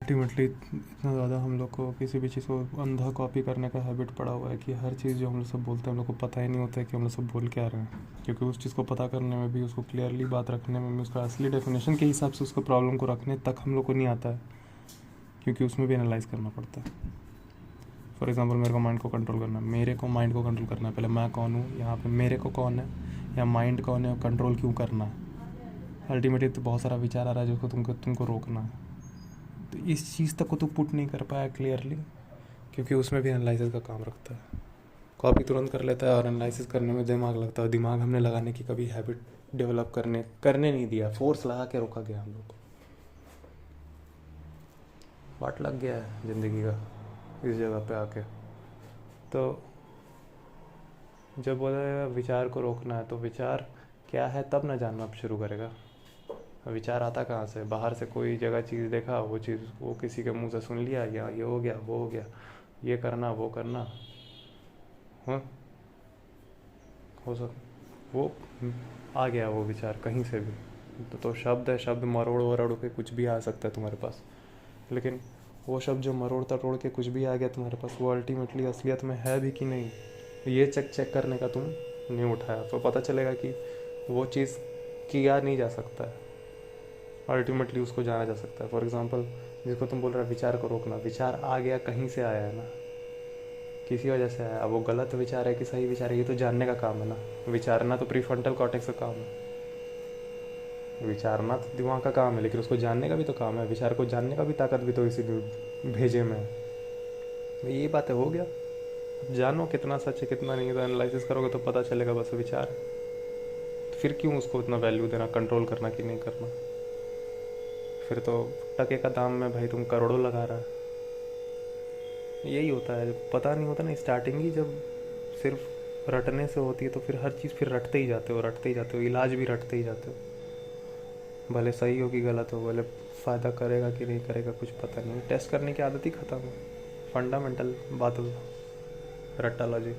Ultimately इतना ज़्यादा हम लोग को किसी भी चीज़ को अंधा कॉपी करने का हैबिट पड़ा हुआ है कि हर चीज़ जो हम लोग सब बोलते हैं हम लोग को पता ही नहीं होता है कि हम लोग सब बोल क्या रहे हैं, क्योंकि उस चीज़ को पता करने में भी, उसको क्लियरली बात रखने में भी, उसका असली डेफिनेशन के हिसाब से उसको प्रॉब्लम को रखने तक हम लोग को नहीं आता है, क्योंकि उसमें भी एनालाइज करना पड़ता है। फॉर एग्जांपल मेरे को माइंड को कंट्रोल करना है, मेरे को माइंड को कंट्रोल करना है, पहले मैं कौन हूँ, यहाँ पे मेरे को कौन है या माइंड कौन है, कंट्रोल क्यों करना है। अल्टीमेटली तो बहुत सारा विचार आ रहा है जिसको तुमको रोकना है। तो इस चीज़ तक को तू पुट नहीं कर पाया क्लियरली, क्योंकि उसमें भी एनालिसिस का काम रखता है। कॉपी तुरंत कर लेता है और एनालिसिस करने में दिमाग लगता है। दिमाग हमने लगाने की कभी हैबिट डेवलप करने नहीं दिया, फोर्स लगा के रोका गया हम लोग को। वाट लग गया है ज़िंदगी का इस जगह पे आके। तो जब बोला विचार को रोकना है, तो विचार क्या है तब ना जानना शुरू करेगा। विचार आता कहाँ से? बाहर से कोई जगह चीज़ देखा, वो चीज़ वो किसी के मुंह से सुन लिया, या ये हो गया वो हो गया, ये करना वो करना, हाँ हो सक वो आ गया वो विचार कहीं से भी। तो शब्द है, शब्द मरोड़ वरोड़ के कुछ भी आ सकता है तुम्हारे पास, लेकिन वो शब्द जो मरोड़ तरोड़ के कुछ भी आ गया तुम्हारे पास, वो अल्टीमेटली असलियत में है भी कि नहीं, ये चेक करने का तुम नहीं उठाया, तो पता चलेगा कि वो चीज़ किया नहीं जा सकता है। अल्टीमेटली उसको जाना जा सकता है। फॉर एग्जांपल जिसको तुम बोल रहे हो विचार को रोकना, विचार आ गया कहीं से आया है ना, किसी वजह से आया। अब वो गलत विचार है कि सही विचार है, ये तो जानने का काम है ना। विचारना तो प्रीफ्रंटल कॉर्टेक्स का काम है, विचारना तो दिमाग का काम है, लेकिन उसको जानने का भी तो काम है। विचार को जानने का भी ताकत भी तो इसी भेजे में है। ये बात है, हो गया। अब जानो कितना सच है कितना नहीं, तो एनालिसिस करोगे तो पता चलेगा बस विचार। तो फिर क्यों उसको इतना वैल्यू देना, कंट्रोल करना कि नहीं करना? फिर तो टके का दाम में भाई तुम करोड़ों लगा रहा है। यही होता है, पता नहीं होता ना स्टार्टिंग ही, जब सिर्फ रटने से होती है तो फिर हर चीज़ फिर रटते ही जाते हो, इलाज भी रटते ही जाते हो। भले सही हो कि गलत हो, भले फ़ायदा करेगा कि नहीं करेगा कुछ पता नहीं, टेस्ट करने की आदत ही ख़त्म है। फंडामेंटल बात हो, रट्टालॉजी।